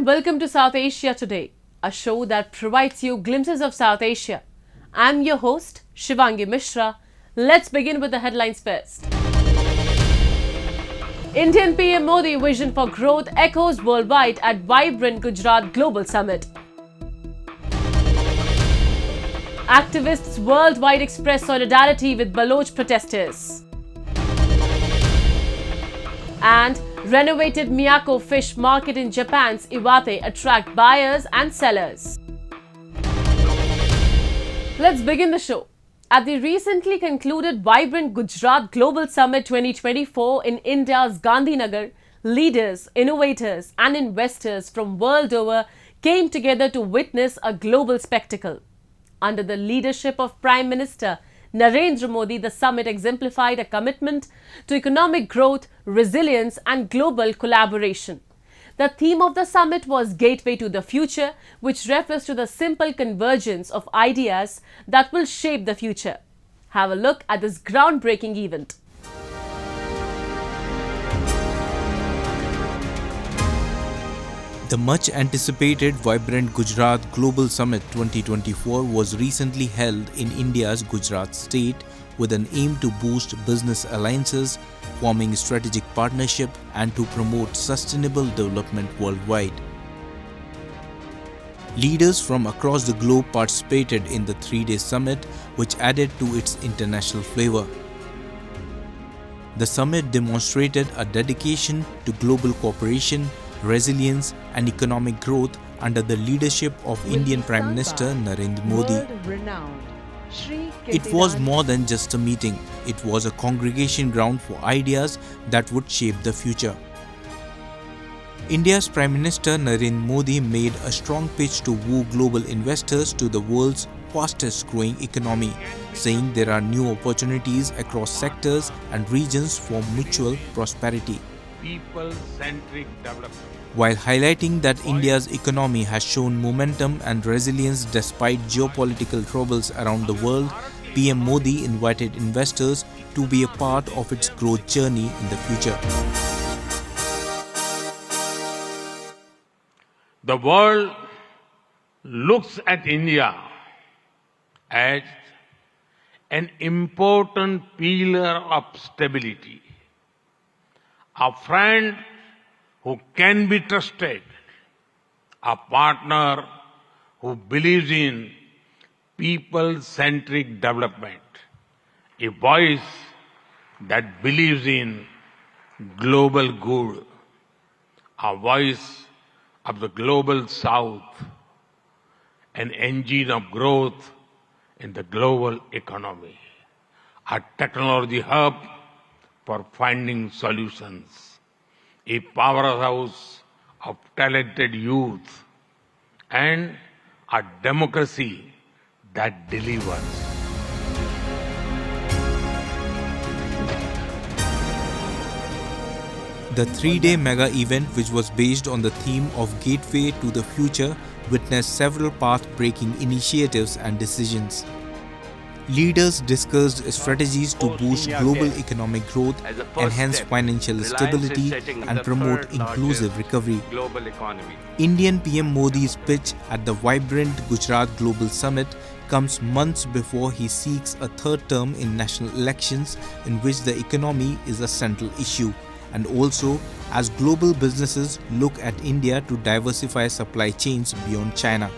and welcome to South Asia Today, a show that provides you glimpses of South Asia. I'm your host, Shivangi Mishra. Let's begin with the headlines first. Indian PM Modi vision for growth echoes worldwide at vibrant Gujarat Global Summit. Activists worldwide express solidarity with Baloch protesters. And renovated Miyako fish market in Japan's Iwate attract buyers and sellers. Let's begin the show. At the recently concluded Vibrant Gujarat Global Summit 2024 in India's Gandhinagar, leaders, innovators and investors from world over came together to witness a global spectacle. Under the leadership of Prime Minister Narendra Modi, the summit exemplified a commitment to economic growth, resilience and global collaboration. The theme of the summit was Gateway to the Future, which refers to the simple convergence of ideas that will shape the future. Have a look at this groundbreaking event. The much-anticipated Vibrant Gujarat Global Summit 2024 was recently held in India's Gujarat state with an aim to boost business alliances, forming strategic partnership and to promote sustainable development worldwide. Leaders from across the globe participated in the three-day summit, which added to its international flavor. The summit demonstrated a dedication to global cooperation, resilience and economic growth under the leadership of Indian Prime Minister Narendra Modi. It was more than just a meeting, it was a congregation ground for ideas that would shape the future. India's Prime Minister Narendra Modi made a strong pitch to woo global investors to the world's fastest growing economy, saying there are new opportunities across sectors and regions for mutual prosperity. People-centric development. While highlighting that India's economy has shown momentum and resilience despite geopolitical troubles around the world, PM Modi invited investors to be a part of its growth journey in the future. The world looks at India as an important pillar of stability, a friend who can be trusted, a partner who believes in people-centric development, a voice that believes in global good, a voice of the global south, an engine of growth in the global economy, a technology hub for finding solutions, a powerhouse of talented youth, and a democracy that delivers. The three-day mega event, which was based on the theme of Gateway to the Future, witnessed several path-breaking initiatives and decisions. Leaders discussed strategies to boost global economic growth, enhance financial stability and promote inclusive recovery. Indian PM Modi's pitch at the Vibrant Gujarat Global Summit comes months before he seeks a third term in national elections, in which the economy is a central issue, and also as global businesses look at India to diversify supply chains beyond China.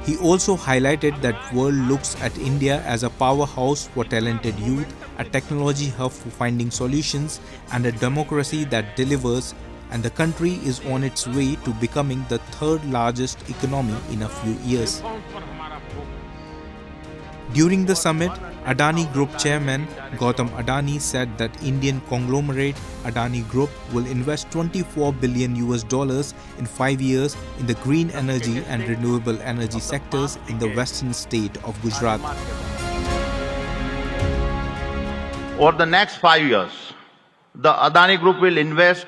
He also highlighted that world looks at India as a powerhouse for talented youth, a technology hub for finding solutions, and a democracy that delivers, and the country is on its way to becoming the third largest economy in a few years. During the summit, Adani Group chairman Gautam Adani said that Indian conglomerate Adani Group will invest $24 billion in 5 years in the green energy and renewable energy sectors in the western state of Gujarat. Over the next 5 years, the Adani Group will invest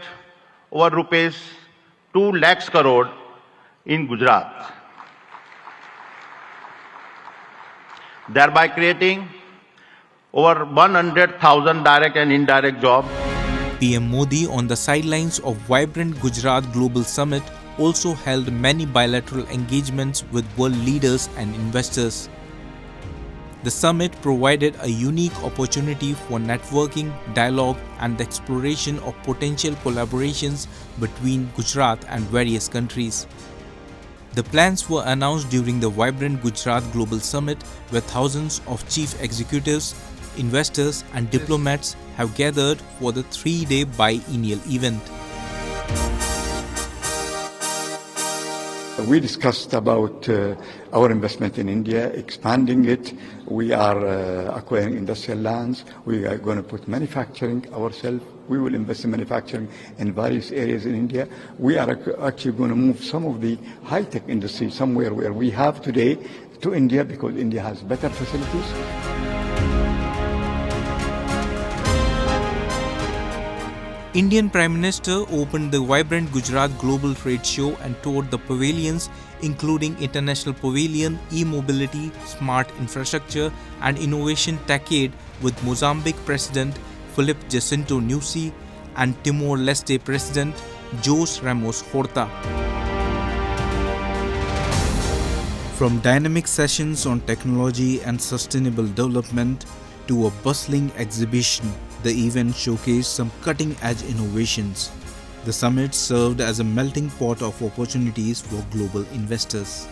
over rupees 2 lakhs crore in Gujarat, thereby creating over 100,000 direct and indirect jobs PM Modi, on the sidelines of vibrant Gujarat Global Summit, also held many bilateral engagements with world leaders and investors. The summit provided a unique opportunity for networking, dialogue, and the exploration of potential collaborations between Gujarat and various countries. The plans were announced during the vibrant Gujarat Global Summit, where thousands of chief executives, investors, and diplomats have gathered for the 3-day biennial event. We discussed about our investment in India, expanding it. We are acquiring industrial lands. We are going to put manufacturing ourselves. We will invest in manufacturing in various areas in India. We are actually going to move some of the high-tech industry somewhere where we have today to India, because India has better facilities. Indian Prime Minister opened the vibrant Gujarat Global Trade Show and toured the pavilions, including International Pavilion, E-Mobility, Smart Infrastructure and Innovation Decade, with Mozambique President Filipe Jacinto Nyusi and Timor-Leste President Jose Ramos Horta. From dynamic sessions on technology and sustainable development to a bustling exhibition, the event showcased some cutting-edge innovations. The summit served as a melting pot of opportunities for global investors.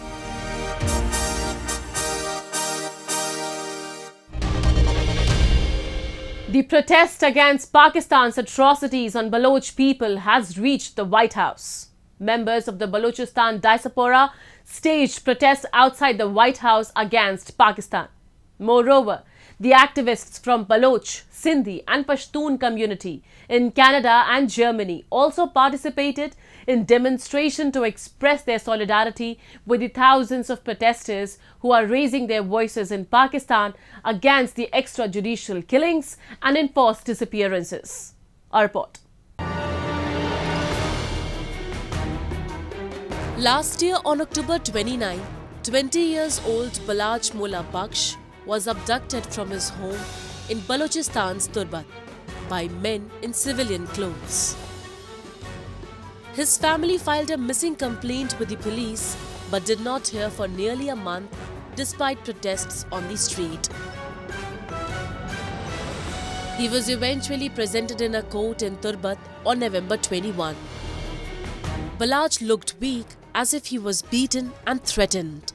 The protest against Pakistan's atrocities on Baloch people has reached the White House. Members of the Balochistan diaspora staged protests outside the White House against Pakistan. Moreover, the activists from Baloch, Sindhi and Pashtun community in Canada and Germany also participated in demonstration to express their solidarity with the thousands of protesters who are raising their voices in Pakistan against the extrajudicial killings and enforced disappearances. Our report. Last year on October 29, 20 years old Baloch Mullah Baksh was abducted from his home in Balochistan's Turbat by men in civilian clothes. His family filed a missing complaint with the police but did not hear for nearly a month despite protests on the street. He was eventually presented in a court in Turbat on November 21. Baloch looked weak, as if he was beaten and threatened.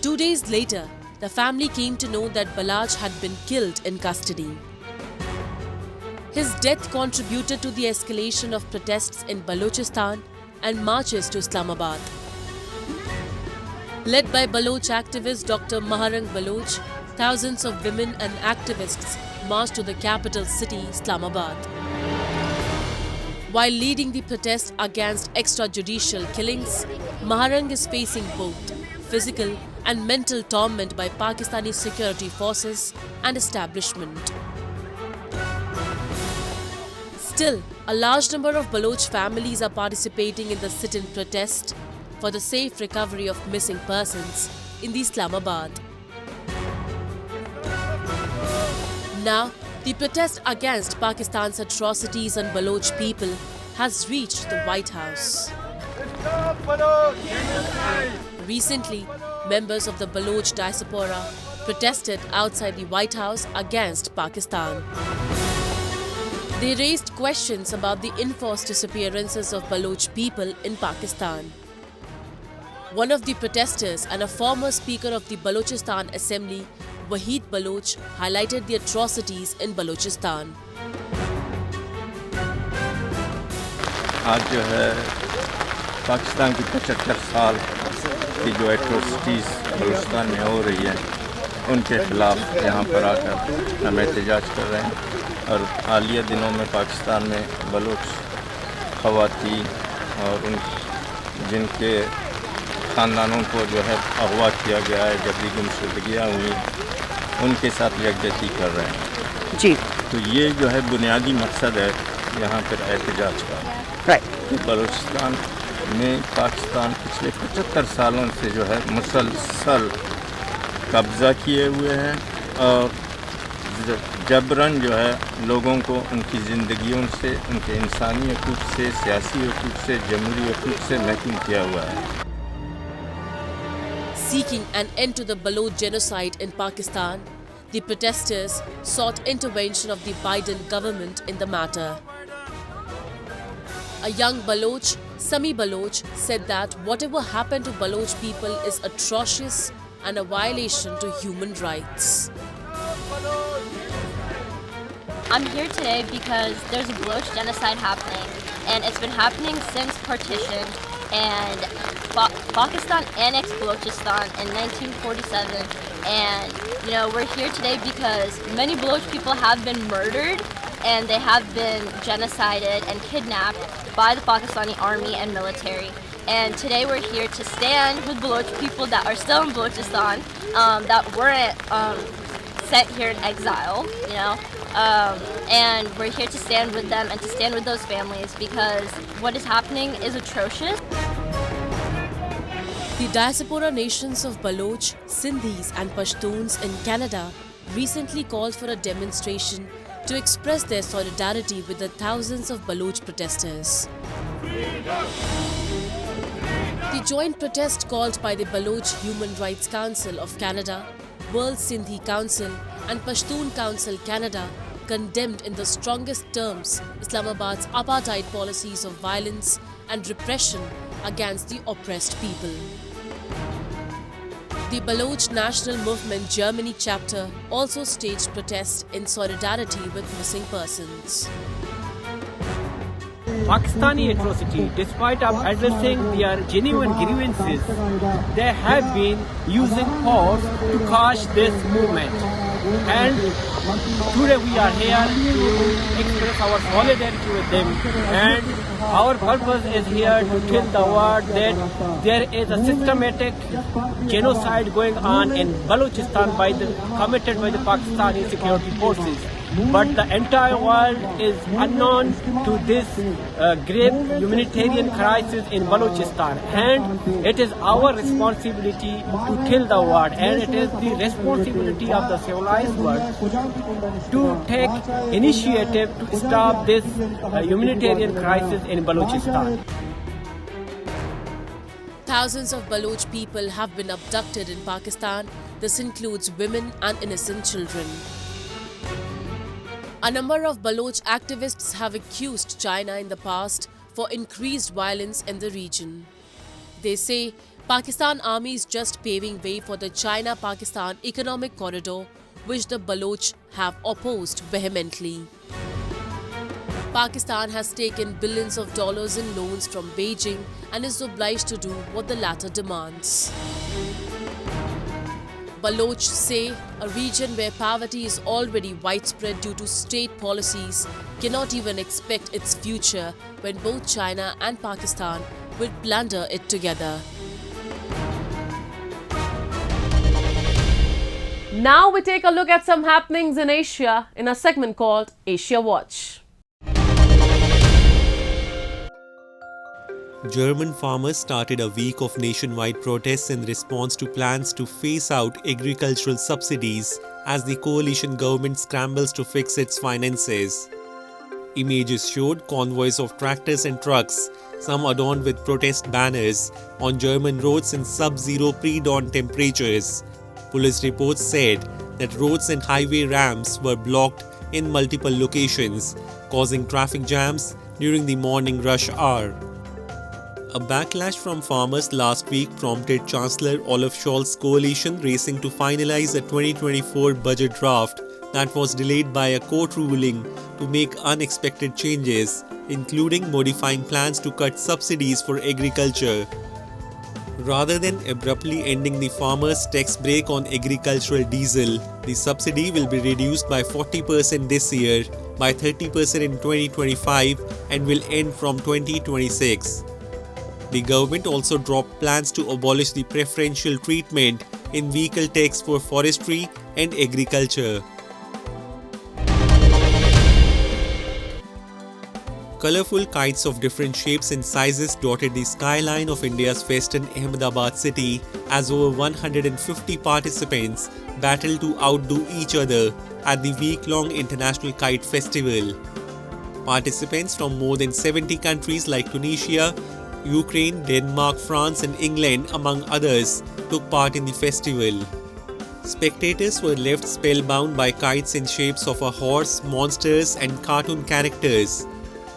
2 days later, the family came to know that Baloch had been killed in custody. His death contributed to the escalation of protests in Balochistan and marches to Islamabad. Led by Baloch activist Dr. Maharang Baloch, thousands of women and activists marched to the capital city, Islamabad. While leading the protest against extrajudicial killings, Maharang is facing both physical and mental torment by Pakistani security forces and establishment. Still, a large number of Baloch families are participating in the sit-in protest for the safe recovery of missing persons in the Islamabad. Now, the protest against Pakistan's atrocities on Baloch people has reached the White House. Recently, members of the Baloch diaspora protested outside the White House against Pakistan. They raised questions about the enforced disappearances of Baloch people in Pakistan. One of the protesters and a former speaker of the Balochistan Assembly, Wahid Baloch, highlighted the atrocities in Balochistan. आज जो है पाकिस्तान की 75 साल की जो atrocities Balochistan में हो रही है उनके खिलाफ यहाँ पर आकर हम एहतजाज कर रहे हैं। और हालिया दिनों में पाकिस्तान में बलूच ख़वातीन और उन जिनके ख़ानदानों को जो है अगवा किया गया है, जबरी गुमशुदगियाँ हुई, उनके साथ यकजहती कर रहे हैं जी। तो ये जो है बुनियादी मकसद है यहाँ पर एहतजाज का। बलूचिस्तान में पाकिस्तान पिछले 75 सालों से जो है मुसलसल कब्ज़ा किए हुए हैं और जबरन जो है लोगों को उनकी ज़िंदगियों से, उनके इंसानी हकूक़ से, सियासी हकूक़ से, जमहूरी हकूक़ से महरूम किया हुआ है। Seeking an end to the Baloch genocide in Pakistan, the protesters sought intervention of the Biden government in the matter. A young Baloch, Sami Baloch, said that whatever happened to Baloch people is atrocious and a violation to human rights. I'm here today because there's a Baloch genocide happening, and it's been happening since partition. And Pakistan annexed Balochistan in 1947, and we're here today because many Baloch people have been murdered and they have been genocided and kidnapped by the Pakistani army and military. And today we're here to stand with Baloch people that are still in Balochistan, that weren't sent here in exile, and we're here to stand with them and to stand with those families because what is happening is atrocious. The diaspora nations of Baloch, Sindhis and Pashtuns in Canada recently called for a demonstration to express their solidarity with the thousands of Baloch protesters. The joint protest called by the Baloch Human Rights Council of Canada, World Sindhi Council and Pashtun Council Canada condemned in the strongest terms Islamabad's apartheid policies of violence and repression against the oppressed people. The Baloch National Movement Germany chapter also staged protests in solidarity with missing persons. Pakistani atrocity, despite of addressing their genuine grievances, they have been using force to crush this movement. And today we are here to express our solidarity with them, and our purpose is here to tell the world that there is a systematic genocide going on in Balochistan committed by the Pakistani security forces. But the entire world is unknown to this grave humanitarian crisis in Balochistan, and it is our responsibility to tell the world, and it is the responsibility of the civilized world to take initiative to stop this humanitarian crisis in Balochistan. Thousands of Baloch people have been abducted in Pakistan. This includes women and innocent children. A number of Baloch activists have accused China in the past for increased violence in the region. They say Pakistan army is just paving way for the China-Pakistan economic corridor, which the Baloch have opposed vehemently. Pakistan has taken billions of dollars in loans from Beijing and is obliged to do what the latter demands. Baloch say a region where poverty is already widespread due to state policies cannot even expect its future when both China and Pakistan will plunder it together. Now we take a look at some happenings in Asia in a segment called Asia Watch. German farmers started a week of nationwide protests in response to plans to phase out agricultural subsidies as the coalition government scrambles to fix its finances. Images showed convoys of tractors and trucks, some adorned with protest banners, on German roads in sub-zero pre-dawn temperatures. Police reports said that roads and highway ramps were blocked in multiple locations, causing traffic jams during the morning rush hour. A backlash from farmers last week prompted Chancellor Olaf Scholz's coalition racing to finalize a 2024 budget draft that was delayed by a court ruling to make unexpected changes, including modifying plans to cut subsidies for agriculture. Rather than abruptly ending the farmers' tax break on agricultural diesel, the subsidy will be reduced by 40% this year, by 30% in 2025, and will end from 2026. The government also dropped plans to abolish the preferential treatment in vehicle tax for forestry and agriculture. Colorful kites of different shapes and sizes dotted the skyline of India's western Ahmedabad city as over 150 participants battled to outdo each other at the week-long International Kite Festival. Participants from more than 70 countries like Tunisia, Ukraine, Denmark, France and England, among others, took part in the festival. Spectators were left spellbound by kites in shapes of a horse, monsters and cartoon characters.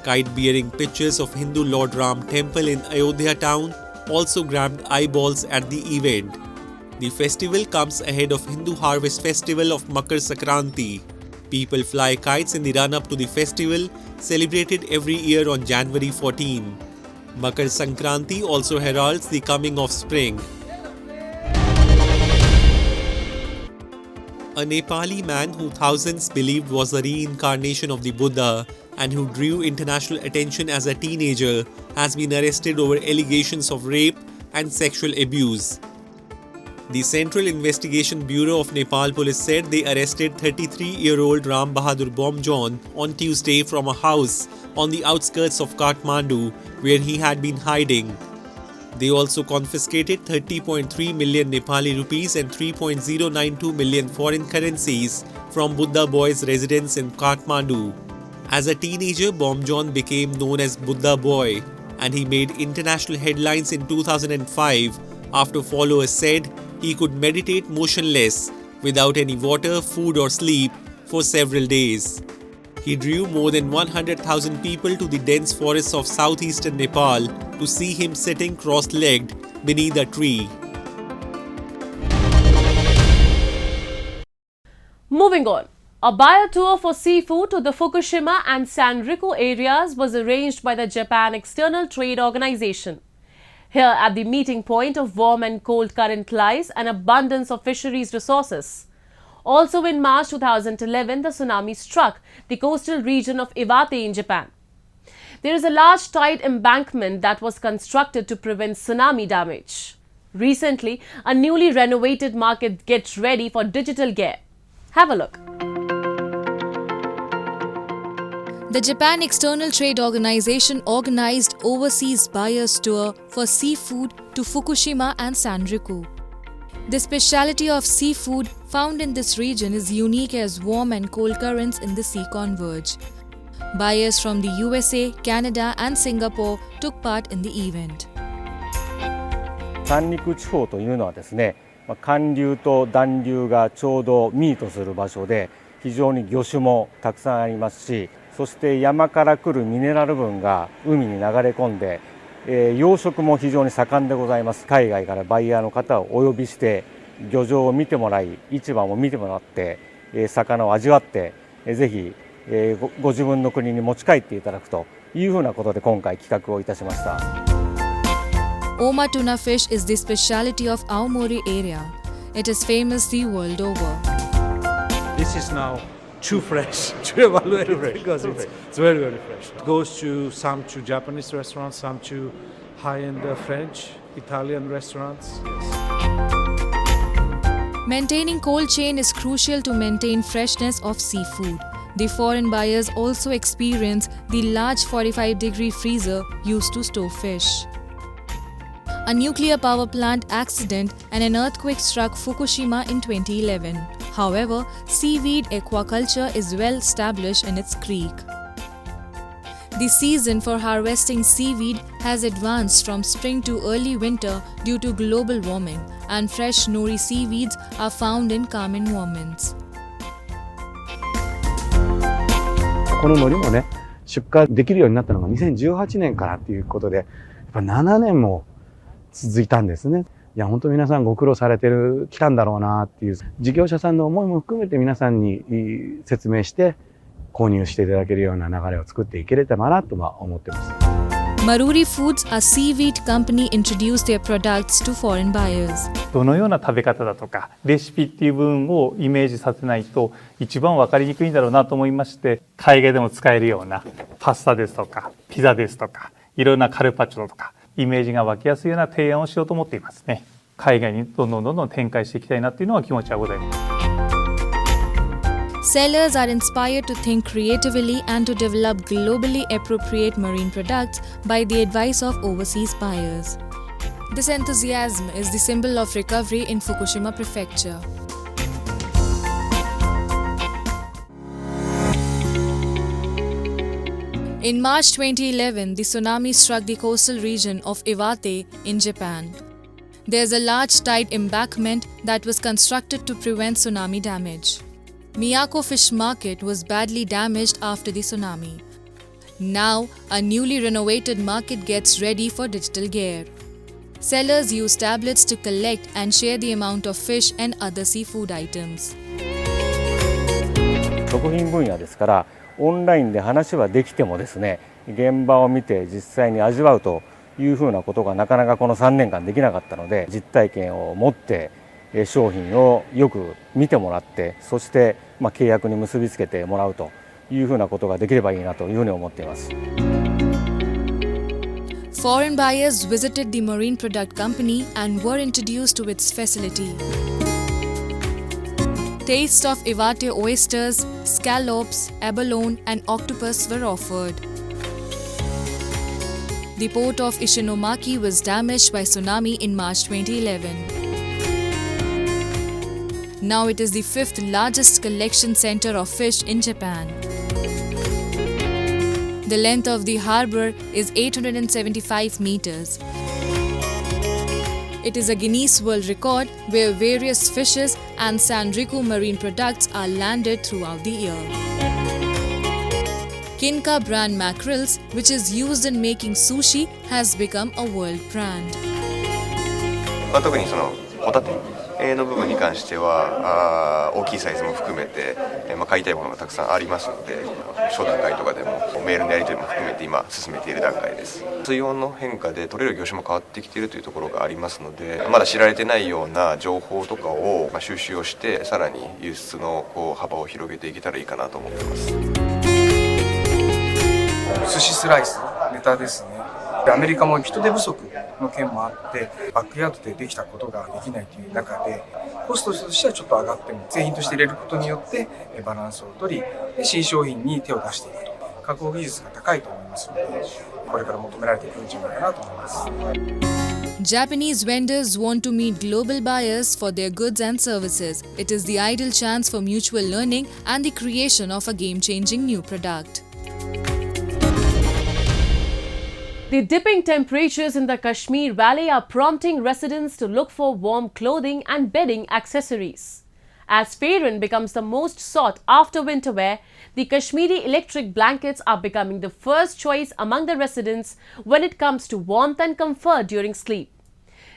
Kite-bearing pictures of Hindu Lord Ram temple in Ayodhya town also grabbed eyeballs at the event. The festival comes ahead of Hindu harvest festival of Makar Sankranti. People fly kites in the run-up to the festival, celebrated every year on January 14. Makar Sankranti also heralds the coming of spring. A Nepali man who thousands believed was the reincarnation of the Buddha and who drew international attention as a teenager has been arrested over allegations of rape and sexual abuse. The Central Investigation Bureau of Nepal Police said they arrested 33-year-old Ram Bahadur Bomjon on Tuesday from a house on the outskirts of Kathmandu where he had been hiding. They also confiscated 30.3 million Nepali rupees and 3.092 million foreign currencies from Buddha Boy's residence in Kathmandu. As a teenager, Bomjon became known as Buddha Boy, and he made international headlines in 2005 after followers said he could meditate motionless without any water, food or sleep for several days. He drew more than 100,000 people to the dense forests of southeastern Nepal to see him sitting cross-legged beneath a tree. Moving on. A buyer tour for seafood to the Fukushima and Sanriku areas was arranged by the Japan External Trade Organization. Here at the meeting point of warm and cold current lies an abundance of fisheries resources. Also in March 2011, the tsunami struck the coastal region of Iwate in Japan. There is a large tide embankment that was constructed to prevent tsunami damage. Recently, a newly renovated market gets ready for digital gear. Have a look. The Japan External Trade Organization organized overseas buyers tour for seafood to Fukushima and Sanriku. The speciality of seafood found in this region is unique as warm and cold currents in the sea converge. Buyers from the USA, Canada and Singapore took part in the event. 三陸地方というのはですね、寒流と暖流がちょうどミートする場所で非常に魚種もたくさんありますし、そして山から来るミネラル分が海に流れ込んで、養殖も非常に盛んでございます。海外からバイヤーの方をお呼びして漁場を見てもらい、市場も見てもらって、魚を味わって、ぜひ、ご自分の国に持ち帰っていただくというふうなことで今回企画をいたしました。Oma tuna fish is the speciality of Aomori area. It is famous the world over. This is now too fresh to evaluate it because it's very, very fresh. It goes to some to Japanese restaurants, some to high-end French, Italian restaurants. Maintaining cold chain is crucial to maintain freshness of seafood. The foreign buyers also experience the large 45-degree freezer used to store fish. A nuclear power plant accident and an earthquake struck Fukushima in 2011. However, seaweed aquaculture is well established in its creek. The season for harvesting seaweed has advanced from spring to early winter due to global warming, and fresh nori seaweeds are found in calm environments. この海苔もね、出荷できるようになったのが2018年からということで、やっぱ7年も続いたんですね。いや、本当皆さんご苦労されてきたんだろうなっていう、事業者さんの思いも含めて皆さんに説明して購入していただけるような流れを作っていければなとは思ってます。Maruri Foods, a seaweed company, introduced their products to foreign buyers. どのような食べ方だとかレシピっていう部分をイメージさせないと一番分かりにくいんだろうなと思いまして、海外でも使えるようなパスタですとかピザですとかいろんなカルパッチョとかイメージが湧きやすいような提案をしようと思っていますね。海外にどんどん展開していきたいなっていうのは気持ちはございます。Sellers are inspired to think creatively and to develop globally appropriate marine products by the advice of overseas buyers. This enthusiasm is the symbol of recovery in Fukushima Prefecture. In March 2011, the tsunami struck the coastal region of Iwate in Japan. There's a large tide embankment that was constructed to prevent tsunami damage. Miyako Fish Market was badly damaged after the tsunami. Now, a newly renovated market gets ready for digital gear. Sellers use tablets to collect and share the amount of fish and other seafood items. 食品分野ですから、オンラインで話はできてもですね、現場を見て実際に味わうというふうなことがなかなかこの3年間できなかったので、実体験を持って商品をよく見てもらって、そして契約に結びつけてもらうというふうなことができればいいなというふうに思っています。Foreign buyers visited the marine product company and were introduced to its facility. Taste of Iwate oysters, scallops, abalone and octopus were offered. The port of Ishinomaki was damaged by tsunami in March 2011. Now it is the 5th largest collection center of fish in Japan. The length of the harbour is 875 meters. It is a Guinness World Record where various fishes and Sanriku marine products are landed throughout the year. Kinka brand mackerels, which is used in making sushi, has become a world brand. 特にそのホタテの部分に関しては大きいサイズも含めて買いたいものがたくさんありますので、商談会とかでもメールのやり取りも含めて今進めている段階です。水温の変化で取れる業種も変わってきているというところがありますので、まだ知られてないような情報とかを収集をして、さらに輸出の幅を広げていけたらいいかなと思っています。寿司スライス、ネタですね。アメリカも人手不足の件もあって、バックヤードでできたことができないという中で、コストとしてはちょっと上がっても、製品として入れることによってバランスを取り、新商品に手を出していくと。加工技術が高いと思いますので、これから求められていくんじゃないかなと思います。Japanese vendors want to meet global buyers for their goods and services. It is the ideal chance for mutual learning and the creation of a game-changing new product. The dipping temperatures in the Kashmir Valley are prompting residents to look for warm clothing and bedding accessories. As Fairan becomes the most sought after winter wear, the Kashmiri electric blankets are becoming the first choice among the residents when it comes to warmth and comfort during sleep.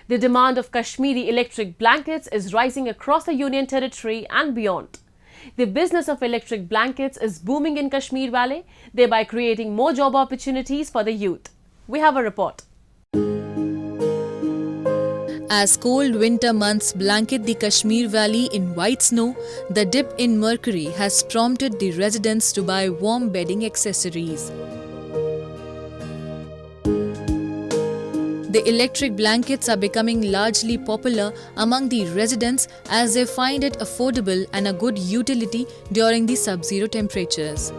The demand of Kashmiri electric blankets is rising across the Union Territory and beyond. The business of electric blankets is booming in Kashmir Valley, thereby creating more job opportunities for the youth. We have a report. As cold winter months blanket the Kashmir Valley in white snow, the dip in mercury has prompted the residents to buy warm bedding accessories. The electric blankets are becoming largely popular among the residents as they find it affordable and a good utility during the sub-zero temperatures.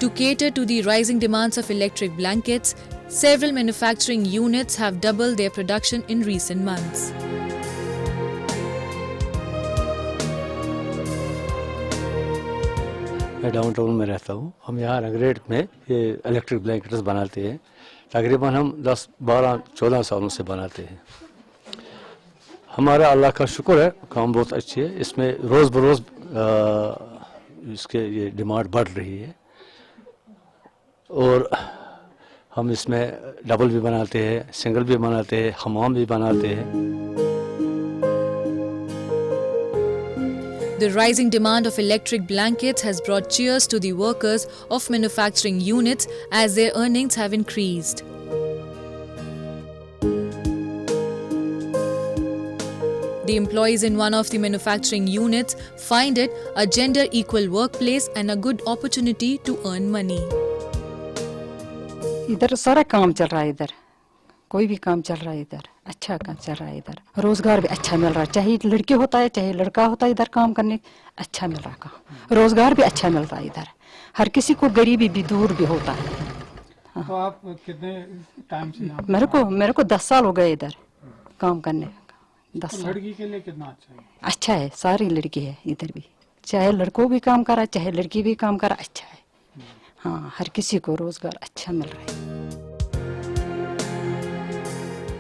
To cater to the rising demands of electric blankets, several manufacturing units have doubled their production in recent months. मैं downtown में रहता हूँ। हम यहाँ रंगरेट में ये electric blankets बनाते हैं। तकरीबन हम 10, 12, 14 सालों से बनाते हैं। हमारा अल्लाह का शुक्र है, काम बहुत अच्छी है। इसमें रोज़ बरोज़ इसके ये डिमांड बढ़ रही है और हम इसमें डबल भी बनाते हैं, सिंगल भी बनाते हैं, हमाम भी बनाते हैं। The rising demand of electric blankets has brought cheers to the workers of manufacturing units as their earnings have increased. The employees in one of the manufacturing units find it a gender-equal workplace and a good opportunity to earn money. इधर सारा काम चल रहा है, इधर कोई भी काम चल रहा है, इधर अच्छा काम चल रहा है इधर, रोजगार भी अच्छा मिल रहा है, चाहे लड़के होता है चाहे लड़का होता है, इधर काम करने अच्छा मिल रहा काम, रोजगार भी अच्छा मिल रहा है इधर, हर किसी को गरीबी भी दूर भी होता है। हाँ। तो आप कितने टाइम से यहाँ? मेरे को 10 साल हो गए इधर काम करने। 10 साल। लड़की के लिए कितना अच्छा है? अच्छा है, सारी लड़की है इधर भी, चाहे लड़कों भी काम करा चाहे लड़की भी काम करा, अच्छा है। हाँ, हर किसी को रोजगार अच्छा मिल रहा है।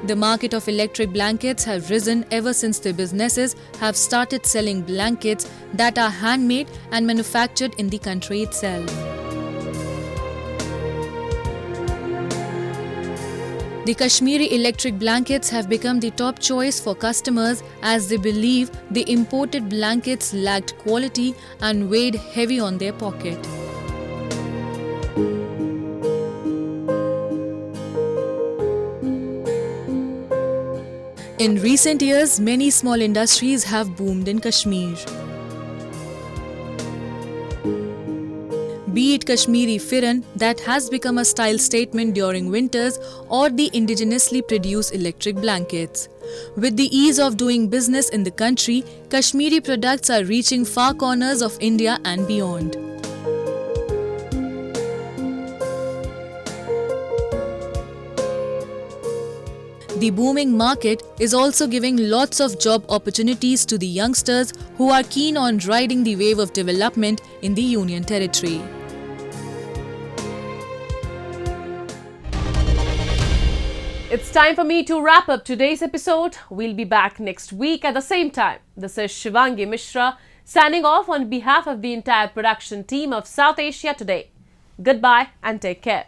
The market of electric blankets have risen ever since the businesses have started selling blankets that are handmade and manufactured in the country itself. The Kashmiri electric blankets have become the top choice for customers as they believe the imported blankets lacked quality and weighed heavy on their pocket. In recent years, many small industries have boomed in Kashmir. Be it Kashmiri Firan that has become a style statement during winters or the indigenously produced electric blankets. With the ease of doing business in the country, Kashmiri products are reaching far corners of India and beyond. The booming market is also giving lots of job opportunities to the youngsters who are keen on riding the wave of development in the Union Territory. It's time for me to wrap up today's episode. We'll be back next week at the same time. This is Shivangi Mishra signing off on behalf of the entire production team of South Asia Today. Goodbye and take care.